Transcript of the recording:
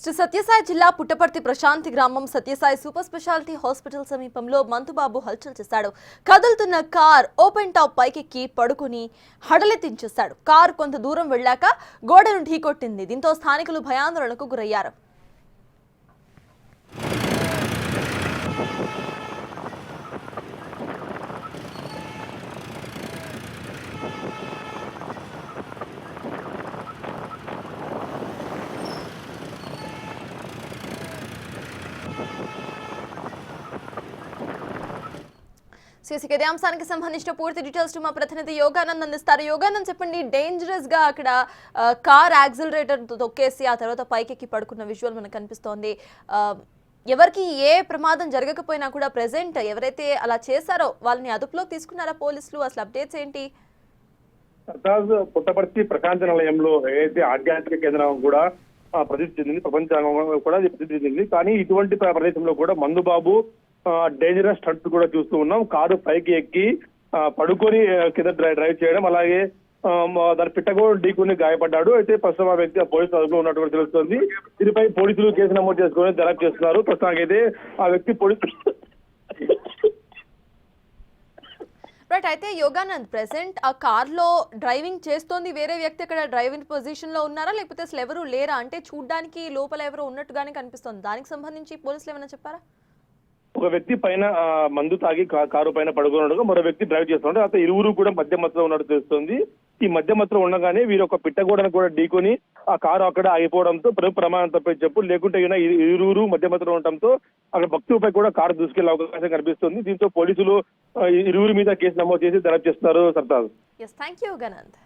శ్రీ సత్యసాయి జిల్లా పుట్టపర్తి ప్రశాంతి గ్రామం Sathya Sai super speciality hospital సమీపంలో మంతుబాబు హల్చల్ చేశాడు. కదులుతున్న కార్ ఓపెన్ టాప్ పైకెక్కి పడుకుని హడలెత్తించేశాడు. కార్ కొంత దూరం వెళ్ళాక గోడను ఢీకొట్టింది. దీంతో స్థానికులు భయాందోళనకు గురయ్యారు. ఇదే అంశానికి సంబంధించిన పూర్తి డీటెయిల్స్ మా ప్రతినిధి యోగానంద్ అందిస్తారు. యోగానంద్, చెప్పండి, డేంజరస్ గా అక్కడ కార్ యాక్సిలరేటర్ తొక్కేసి ఆ తర్వాత పైకెక్కి పడుకున్న విజువల్ మనకు కనిపిస్తోంది. ఎవరికి ఏ ప్రమాదం జరగకపోయినా కూడా ప్రెసెంట్ ఎవరైతే అలా చేశారో వాళ్ళని అదుపులోకి తీసుకున్నారా పోలీసులు? అసలు అప్డేట్స్ ఏంటి? పుట్టపర్తి ప్రశాంత నిలయంలో ఏదైతే ఆధ్యాత్మిక కేంద్రం కూడా ప్రసిద్ధి చెందింది, ప్రపంచంగా కూడా ప్రసిద్ధి చెందింది. కానీ ఇటువంటి ప్రదేశంలో కూడా మందుబాబు డేంజరస్ స్టంట్ కూడా చూస్తూ ఉన్నాం. కారు పైకి ఎక్కి పడుకొని కింద డ్రైవ్ చేయడం, అలాగే దాని పిట్టగోడు ఢీకొని గాయపడ్డాడు. అయితే ప్రస్తుతం ఆ వ్యక్తి పోలీసులు అదుపులో ఉన్నట్టు తెలుస్తోంది. దీనిపై పోలీసులు కేసు నమోదు చేసుకుని దర్యాప్తు చేస్తున్నారు. ప్రస్తుతానికి అయితే ఆ వ్యక్తి రైట్. అయితే యోగానంద్, ప్రెసెంట్ ఆ కార్ లో డ్రైవింగ్ చేస్తోంది వేరే వ్యక్తి అక్కడ డ్రైవింగ్ పొజిషన్ లో ఉన్నారా, లేకపోతే అసలు ఎవరు లేరా? అంటే చూడ్డానికి లోపల ఎవరో ఉన్నట్టుగానే కనిపిస్తోంది. దానికి సంబంధించి పోలీసులు ఏమైనా చెప్పారా? ఒక వ్యక్తి పైన మందు తాగి కారు పైన పడుకున్నట్టుగా మరో వ్యక్తి డ్రైవ్ చేస్తున్నాడు. అయితే ఇరువురు కూడా మధ్య మధ్యలో ఉన్నట్టు తెలుస్తుంది. ఈ మధ్య మధ్యలో ఉండగానే వీరు ఒక పిట్టగోడను కూడా ఢీకొని ఆ కారు అక్కడ ఆగిపోవడంతో ప్రమాదం తప్పే చెప్పు, లేకుంటే ఇరువురు మధ్య మధ్యలో ఉండటంతో అక్కడ భక్తులపై కూడా కారు దూసుకెళ్లే అవకాశం కనిపిస్తుంది. దీంతో పోలీసులు ఇరువురి మీద కేసు నమోదు చేసి దర్యాప్తు చేస్తున్నారు. సర్తాజ్. Thank you Yoganand.